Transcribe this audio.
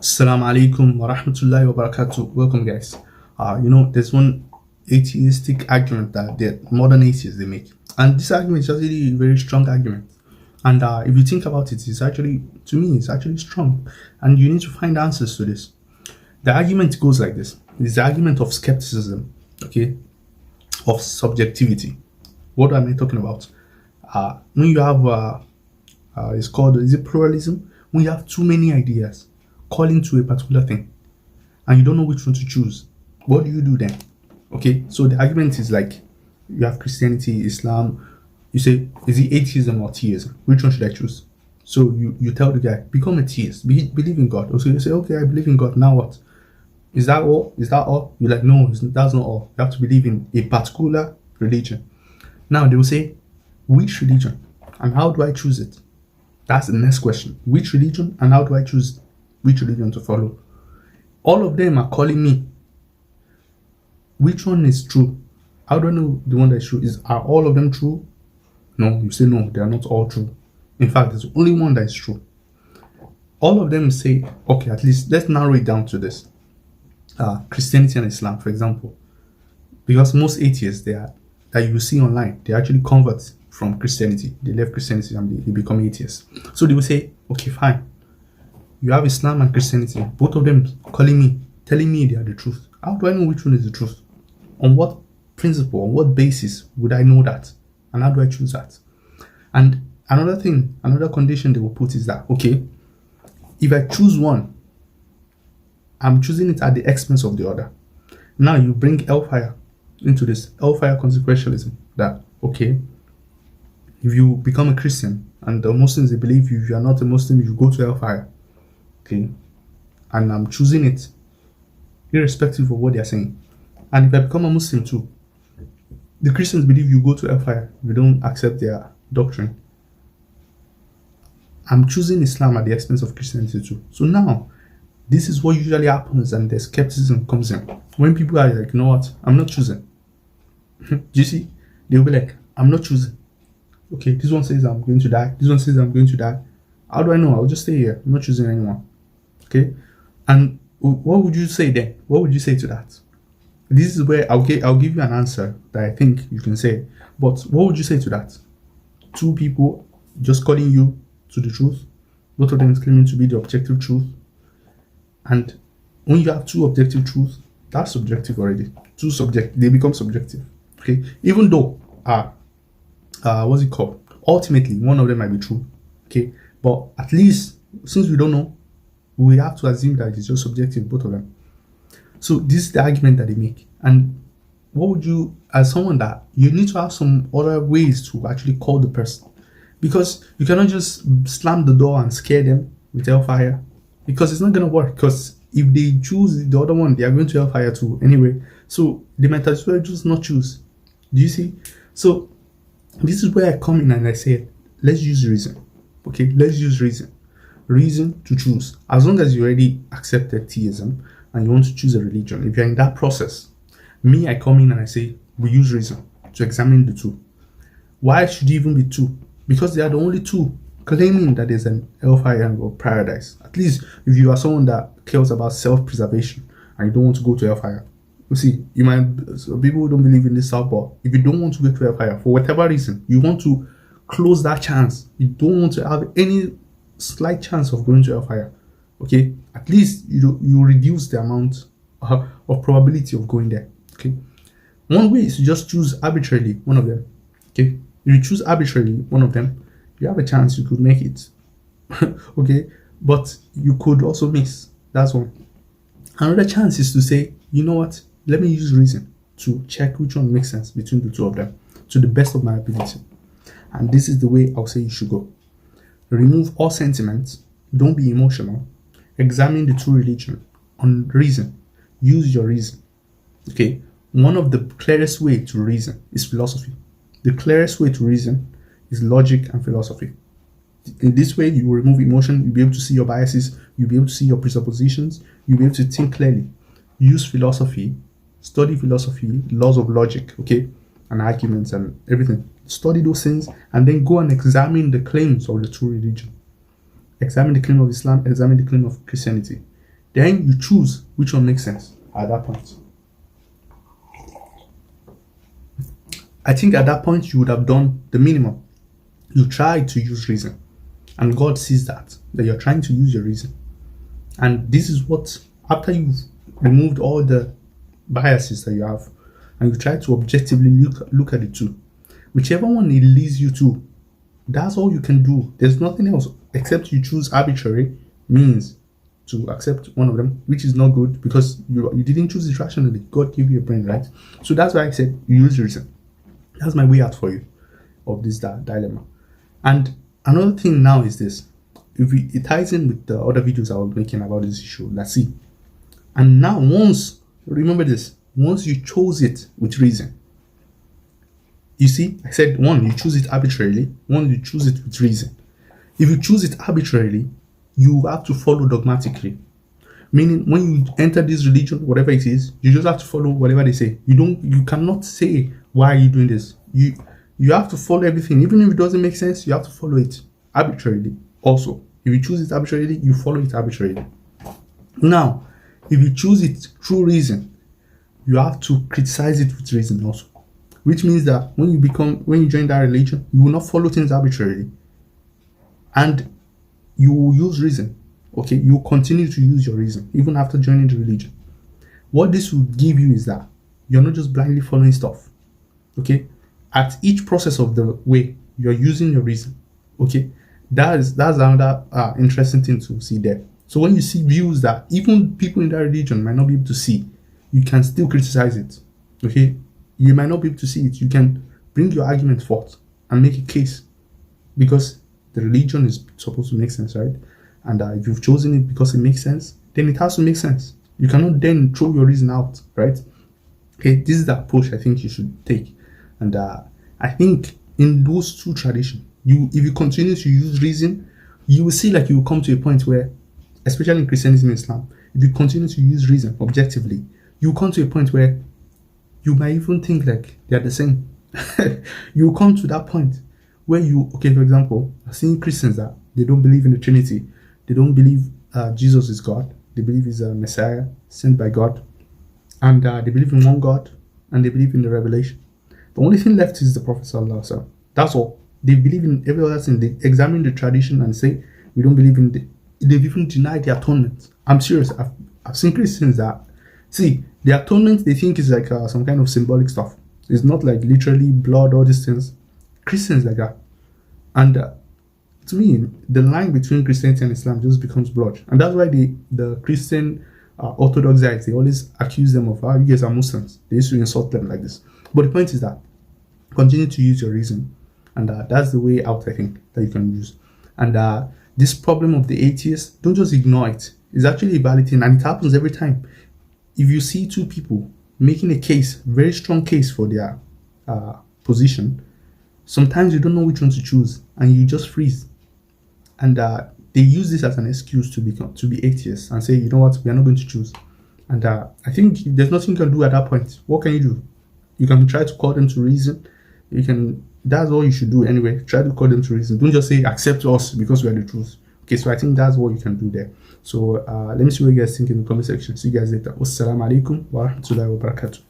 Assalamu alaikum wa rahmatullahi wa barakatuh. Welcome, guys. There's one atheistic argument that the modern atheists they make, and this argument is actually a very strong argument. And if you think about it, to me, it's actually strong, and you need to find answers to this. The argument goes like this: it's the argument of skepticism, okay, of subjectivity. What am I talking about? When you have is it pluralism? When you have too many ideas calling to a particular thing and you don't know which one to choose, what do you do then? Okay, so the argument is like you have Christianity, Islam. You say, is it atheism or theism? Which one should I choose? So you tell the guy, become a theist, believe in God. So you say, okay, I believe in God. Now what? Is that all? Is that all? You're like, no, that's not all. You have to believe in a particular religion. Now they will say, which religion and how do I choose it? That's the next question. Which religion and how do I choose which religion to follow? All of them are calling me. Which one is true? How do I know the one that is true? Are all of them true? No, you say no, they are not all true. In fact, there's only one that is true. All of them say, okay, at least let's narrow it down to this. Christianity and Islam, for example. Because most atheists that you see online, they actually convert from Christianity. They left Christianity and they become atheists. So they will say, okay, fine. You have Islam and Christianity, both of them telling me they are the truth. How do I know which one is the truth? On what principle, on what basis would I know that? And how do I choose that? And another condition they will put is that, okay, if I choose one, I'm choosing it at the expense of the other. Now you bring hellfire into this, hellfire consequentialism, that, okay, if you become a Christian and the Muslims, they believe if you are not a Muslim, you go to hellfire. Okay, and I'm choosing it irrespective of what they are saying. And if I become a Muslim too, the Christians believe you go to hellfire if you don't accept their doctrine. I'm choosing Islam at the expense of Christianity too. So now, this is what usually happens, and the skepticism comes in. When people are like, you know what, I'm not choosing. Do you see? They'll be like, I'm not choosing. Okay, this one says I'm going to die. This one says I'm going to die. How do I know? I'll just stay here. I'm not choosing anyone. Okay, and what would you say then? What would you say to that? This is where I'll give you an answer that I think you can say. But what would you say to that? Two people just calling you to the truth, both of them claiming to be the objective truth. And when you have two objective truths, that's subjective already. They become subjective. Okay, even though what's it called? Ultimately, one of them might be true. Okay, but at least since we don't know, we have to assume that it's just subjective, both of them. So this is the argument that they make. And what would you, as someone that you need to have some other ways to actually call the person, because you cannot just slam the door and scare them with hellfire, because it's not going to work. Because if they choose the other one, they are going to hellfire too anyway. So they might as well just not choose. Do you see? So this is where I come in and I say, let's use reason. Okay, let's use reason. Reason to choose. As long as you already accepted theism and you want to choose a religion, if you're in that process, I come in and I say, we use reason to examine the two. Why should it even be two? Because they are the only two claiming that there's an hellfire or paradise. At least if you are someone that cares about self-preservation and you don't want to go to hellfire. You see, people don't believe in this stuff, but if you don't want to go to hellfire for whatever reason, you want to close that chance. You don't want to have any slight chance of going to hellfire. Okay, at least you reduce the amount of probability of going there. Okay, one way is to just choose arbitrarily one of them. Okay, if you choose arbitrarily one of them, you have a chance you could make it. Okay, but you could also miss. That's one. Another chance is to say, you know what, let me use reason to check which one makes sense between the two of them to the best of my ability. And this is the way I'll say you should go. Remove all sentiments. Don't be emotional. Examine the true religion on reason. Use your reason. Okay. One of the clearest way to reason is philosophy. The clearest way to reason is logic and philosophy. In this way, you will remove emotion. You'll be able to see your biases. You'll be able to see your presuppositions. You'll be able to think clearly. Use philosophy. Study philosophy, laws of logic, okay, and arguments and everything. Study those things and then go and examine the claims of the true religion. Examine the claim of Islam, examine the claim of Christianity. Then you choose which one makes sense at that point. I think at that point you would have done the minimum. You tried to use reason, and God sees that you're trying to use your reason. And this is what, after you've removed all the biases that you have, and you try to objectively look at the two, whichever one it leads you to, that's all you can do. There's nothing else except you choose arbitrary means to accept one of them, which is not good because you didn't choose it rationally. God gave you a brain, right? So that's why I said you use reason. That's my way out for you of this dilemma. And another thing now is this. It ties in with the other videos I was making about this issue. Let's see. And now remember this, once you chose it with reason, you see, I said one, you choose it arbitrarily. One, you choose it with reason. If you choose it arbitrarily, you have to follow dogmatically. Meaning, when you enter this religion, whatever it is, you just have to follow whatever they say. You cannot say, why are you doing this? You have to follow everything. Even if it doesn't make sense, you have to follow it arbitrarily. Also, if you choose it arbitrarily, you follow it arbitrarily. Now, if you choose it through reason, you have to criticize it with reason also. Which means that when you join that religion, you will not follow things arbitrarily. And you will use reason. Okay, you will continue to use your reason even after joining the religion. What this will give you is that you're not just blindly following stuff. Okay, at each process of the way, you're using your reason. Okay, that's another interesting thing to see there. So when you see views that even people in that religion might not be able to see, you can still criticize it. Okay, you might not be able to see it. You can bring your argument forth and make a case, because the religion is supposed to make sense, right? And if you've chosen it because it makes sense, then it has to make sense. You cannot then throw your reason out, right? Okay, this is the approach I think you should take. And I think in those two traditions, if you continue to use reason, you will see like you will come to a point where, especially in Christianity and Islam, if you continue to use reason objectively, you will come to a point where you might even think like they are the same. You will come to that point where for example, I've seen Christians that they don't believe in the Trinity. They don't believe Jesus is God. They believe he's a Messiah sent by God. And they believe in one God, and they believe in the revelation. The only thing left is the Prophet Sallallahu Alaihi Wasallam. That's all. They believe in every other thing. They examine the tradition and say, we don't believe in they've even denied the atonement. I'm serious. I've seen Christians that, see, the atonement they think is like some kind of symbolic stuff. It's not like literally blood, all these things. Christians like that. And to me, the line between Christianity and Islam just becomes blurred. And that's why the Christian Orthodox guys, they always accuse them of, you guys are Muslims. They used to insult them like this. But the point is that continue to use your reason. And that's the way out, I think, that you can use. And this problem of the atheists, don't just ignore it. It's actually a valid thing, and it happens every time. If you see two people making a case, very strong case for their position, sometimes you don't know which one to choose, and you just freeze. And they use this as an excuse to be atheists and say, you know what, we are not going to choose. And I think there's nothing you can do at that point. What can you do? You can try to call them to reason. That's all you should do anyway. Try to call them to reason. Don't just say accept us because we are the truth. Okay, so I think that's what you can do there. So let me see what you guys think in the comment section. See you guys later. Wassalamu alaikum wa rahmatullahi wa barakatuh.